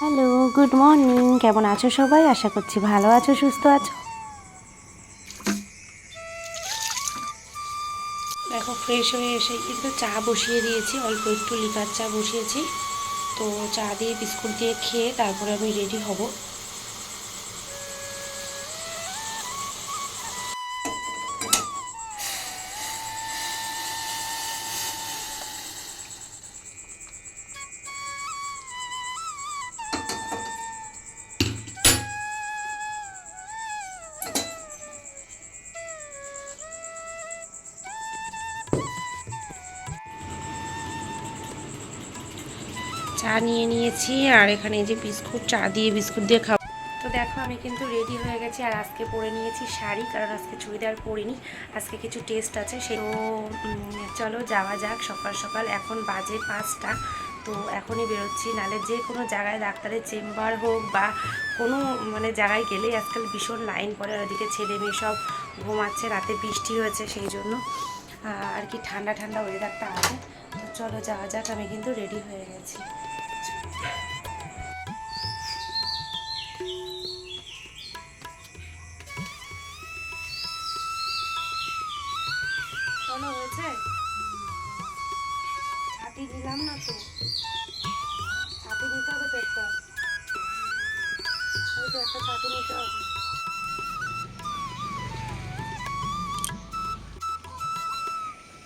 Hello, good morning. কেমন আছো সবাই? আশা করছি ভালো আছো, সুস্থ আছো। দেখো, ফ্রেশ হয়ে এসে কিন্তু চা বসিয়ে দিয়েছি, অল্প একটু লিকার চা বসিয়েছি। তো চা দিয়ে বিস্কুট দিয়ে খেয়ে তারপরে আমি রেডি হব। চা নিয়ে নিয়েছি আর এখানে এই যে বিস্কুট, চা দিয়ে বিস্কুট দিয়ে খাবো। তো দেখো, আমি কিন্তু রেডি হয়ে গেছি আর আজকে পরে নিয়েছি শাড়ি, কারণ আজকে চুড়িদার পরিনি। আজকে কিছু টেস্ট আছে, চলো যাওয়া যাক। সকাল সকাল এখন বাজে 5টা। তো এখনই বেরোচ্ছি, নাহলে যে কোনো জায়গায় ডাক্তারের চেম্বার হোক বা কোনো জায়গায় গেলেই আজকাল ভীষণ লাইন পড়ে। আর ওদিকে ছেলে মেয়ে সব ঘুমাচ্ছে, রাতে বৃষ্টি হয়েছে, সেই জন্য আর কি ঠান্ডা ঠান্ডা ওয়েদারটা আছে। তো চলো যাওয়া যাক, আমি কিন্তু রেডি হয়ে গেছি। শোনো, হয়েছে? ছাতি দিলাম না তো, ছাতি নিতে হবে তো একটা, ওই তো একটা ছাতি নিতে হবে।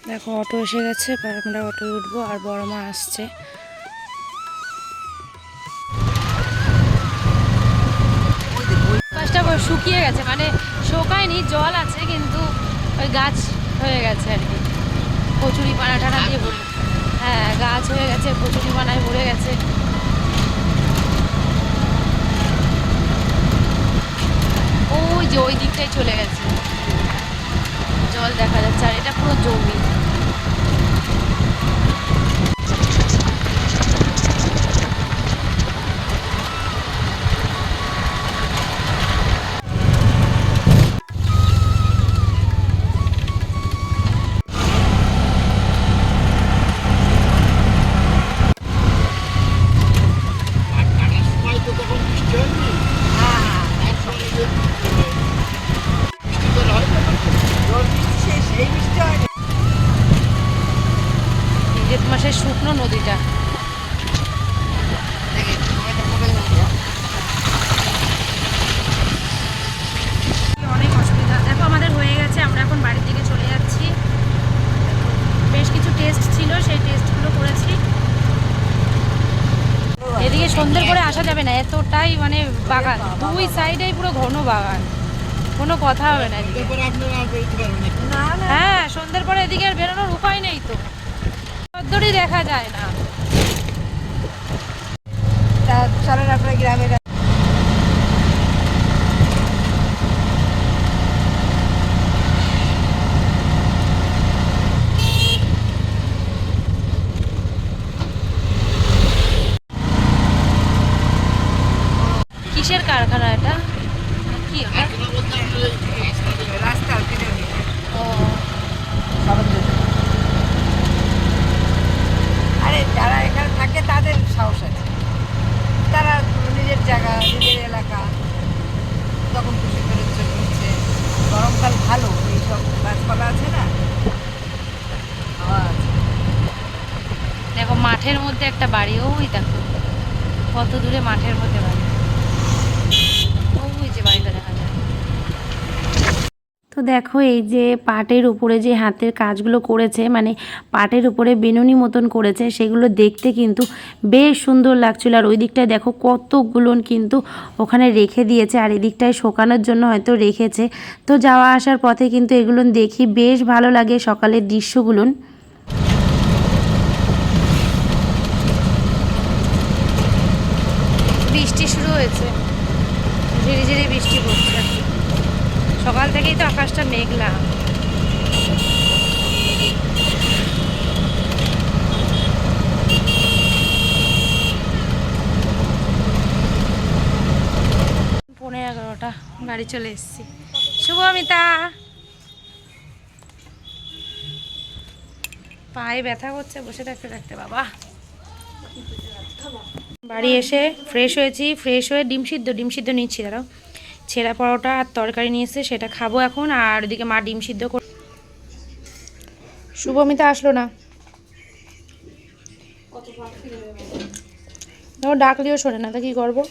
দেখো, অটো এসে গেছে, আমরা অটোয় উঠবো আর বড় মা আসছে। গাছটা শুকিয়ে গেছে, শোকায়নি, জল আছে কিন্তু ওই গাছ হয়ে গেছে আর কি, কচুরি পানা টানা দিয়ে ভরে। হ্যাঁ, গাছ হয়ে গেছে, কচুরি পানায় ভরে গেছে। ওই যে ওই দিকটাই চলে গেছে, জল দেখা যাচ্ছে, আর এটা পুরো জমি। জেঠ মাসের শুকনো নদীটা। অনেক অসুবিধা। দেখো, আমাদের হয়ে গেছে, আমরা এখন বাড়ির দিকে চলে যাচ্ছি। বেশ কিছু টেস্ট ছিল, সেই টেস্টগুলো করেছি। এদিকে সন্ধ্যের পরে আসা যাবে না, এতটাই বাগান, দুই সাইডেই পুরো ঘন বাগান, কোনো কথা হবে না এদিকে। হ্যাঁ, সন্ধ্যের পরে এদিকে আর বেরোনোর উপায় নেই, তো সদ্যরই দেখা যায় না। চলেন আপনার গ্রামে। কিসের কারখানা এটা? কি রাস্তা? ও, আরে যারা এখানে থাকে তাদের সাহস আছে, তারা নিজের জায়গা, নিজের এলাকা, তখন খুশি করে চলছে। গরমকাল ভালো, এইসব গাছপালা আছে না, হাওয়া আছে। দেখো, মাঠের মধ্যে একটা বাড়ি, ওই দেখো কত দূরে মাঠের মধ্যে বাড়ি, ওই যে বাড়িটা দেখা যায়। তো দেখো, এই যে পাটের উপরে যে হাতের কাজগুলো করেছে, পাটের উপরে বেনুনি মতন করেছে, সেগুলো দেখতে কিন্তু বেশ সুন্দর লাগছিল। আর ওই দিকটায় দেখো কতগুলো কিন্তু ওখানে রেখে দিয়েছে, আর এদিকটায় শোকানোর জন্য হয়তো রেখেছে। তো যাওয়া আসার পথে কিন্তু এগুলো দেখি বেশ ভালো লাগে, সকালের দৃশ্যগুলো। বৃষ্টি শুরু হয়েছে, ঝিরি ঝিরি বৃষ্টি পড়ছে, সকাল থেকেই তো আকাশটা মেঘলা। পৌনে 11টা, বাড়ি চলে এসেছি। শুভমিতা, পায়ে ব্যথা করছে বসে থাকতে থাকতে, বাবা। বাড়ি এসে ফ্রেশ হয়েছি, ফ্রেশ হয়ে ডিম সিদ্ধ নিচ্ছি। দাঁড়াও, ছেঁড়া পরোটা আর তরকারি নিয়ে এসে সেটা খাবো এখন। আর ওদিকে মা ডিম সিদ্ধ করে। শুভমিতা আসলো না, ডাকলেও শোনে না, তা কি করবো।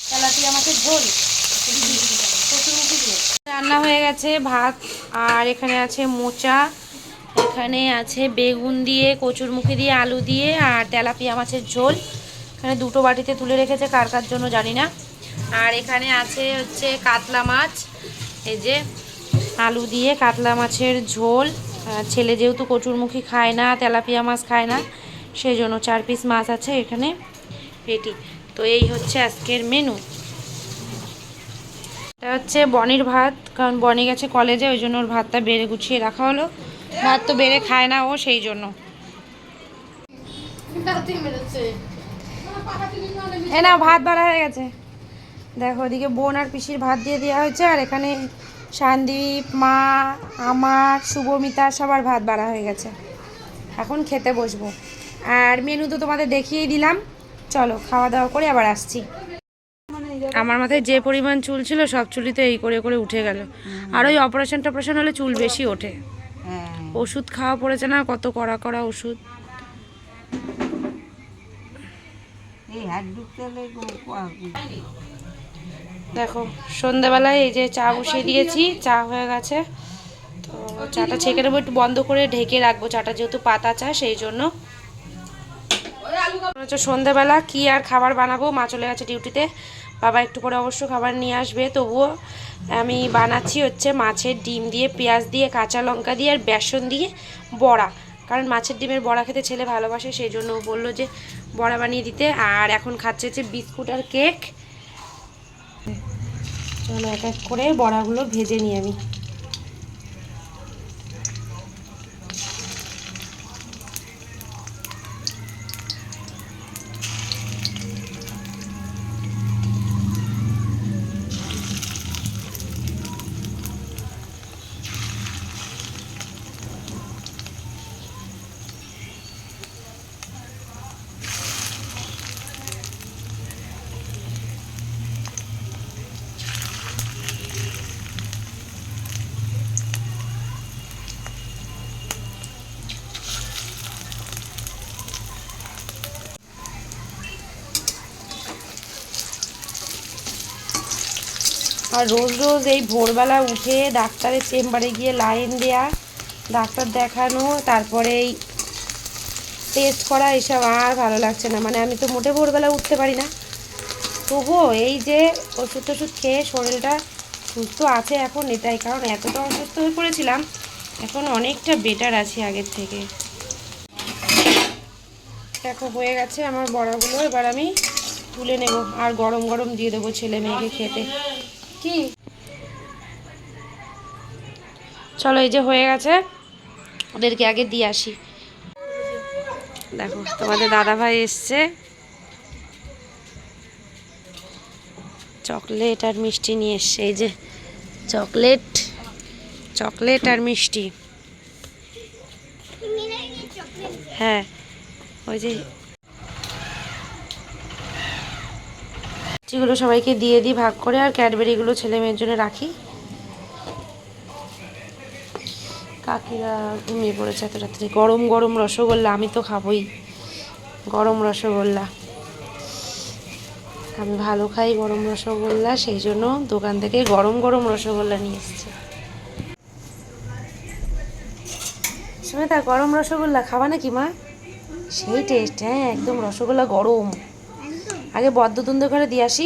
তেলাপিয়া মাছের ঝোল রান্না হয়ে গেছে, ভাত। আর এখানে আছে মোচা, এখানে আছে বেগুন দিয়ে, কচুরমুখী দিয়ে, আলু দিয়ে, আর তেলাপিয়া মাছের ঝোল। এখানে দুটো বাটিতে তুলে রেখেছে, কার কার জন্য জানি না। আর এখানে আছে হচ্ছে কাতলা মাছ, এই যে আলু দিয়ে কাতলা মাছের ঝোল। ছেলে যেহেতু কচুরমুখী খায় না, তেলাপিয়া মাছ খায় না, সেই জন্য 4 পিস মাছ আছে এখানে পেটি। তো এই হচ্ছে আজকের মেনু। এটা হচ্ছে বনির ভাত, কারণ বনি গেছে কলেজে, ওই জন্য ওর ভাতটা বেড়ে গুছিয়ে রাখা হলো। ভাত তো বেড়ে খায় না ও, সেই জন্য। এ না, ভাত বাড়া হয়ে গেছে। দেখো ওদিকে বোন আর পিসির ভাত দিয়ে দেওয়া হয়েছে, আর এখানে সন্দীপ, মা, আমার, শুভমিতা সবার ভাত বাড়া হয়ে গেছে। এখন খেতে বসবো। আর মেনু তো তোমাদের দেখিয়েই দিলাম। চলো খাওয়া দাওয়া করে আবার আসছি। আমার মাথায় যে পরিমাণ চুল ছিল সব চুলই তো এই করে করে উঠে গেল। আর ওই অপারেশন টপারেশন হলে চুল বেশি ওঠে। ওষুধ খাওয়া পড়েছে না, কত কড়া কড়া ওষুধ। দেখো সন্ধ্যাবেলায় এই যে চা বসিয়ে দিয়েছি, চা হয়ে গেছে। তো চাটা ছেঁকে নেবো, একটু বন্ধ করে ঢেকে রাখবো চাটা, যেহেতু পাতা চা সেই জন্য। সন্ধ্যাবেলা কি আর খাবার বানাবো, মা চলে গেছে ডিউটিতে, বাবা একটু পরে অবশ্য খাবার নিয়ে আসবে। তবুও আমি বানাচ্ছি হচ্ছে মাছের ডিম দিয়ে, পেঁয়াজ দিয়ে, কাঁচা লঙ্কা দিয়ে, আর বেসন দিয়ে বড়া। কারণ মাছের ডিমের বড়া খেতে ছেলে ভালোবাসে, সেই জন্য ও বললো যে বড়া বানিয়ে দিতে। আর এখন খাচ্ছে হচ্ছে বিস্কুট আর কেক। চলো এক এক করে বড়াগুলো ভেজে নিই আমি। আর রোজ রোজ এই ভোরবেলা উঠে ডাক্তারের চেম্বারে গিয়ে লাইন দেয়া, ডাক্তার দেখানো, তারপরে এই টেস্ট করা, এসব আর ভালো লাগছে না। মানে আমি তো মোটে ভোরবেলা উঠতে পারি না, তবুও এই যে ওষুধ টষুধ খেয়ে শরীরটা সুস্থ আছে এখন, এটাই। কারণ এতটা অসুস্থ হয়ে পড়েছিলাম, এখন অনেকটা বেটার আছি আগের থেকে। দেখো হয়ে গেছে আমার বড়াগুলো, এবার আমি তুলে নেব আর গরম গরম দিয়ে দেবো ছেলে মেয়েকে খেতে। কি চলো, এই যে হয়ে গেছে, ওদেরকে আগে দিয়ে আসি। দেখো তোমাদের দাদা ভাই এসছে, চকলেট আর মিষ্টি নিয়ে এসছে। এই যে চকলেট, চকলেট আর মিষ্টি। হ্যাঁ, ওই যে মিষ্টিগুলো সবাইকে দিয়ে দিই ভাগ করে, আর ক্যাডবেরিগুলো ছেলে মেয়ের জন্য রাখি। কাকিরা ঘুমিয়ে পড়েছে এত রাত্রে। গরম গরম রসগোল্লা, আমি তো খাবোই গরম রসগোল্লা, আমি ভালো খাই গরম রসগোল্লা, সেই জন্য দোকান থেকে গরম গরম রসগোল্লা নিয়ে এসেছে। সুমিতা গরম রসগোল্লা খাবা নাকি মা? সেই টেস্ট, হ্যাঁ একদম রসগোল্লা গরম। আগে বদ্ধ দুন্ধ করে দিয়ে আসি।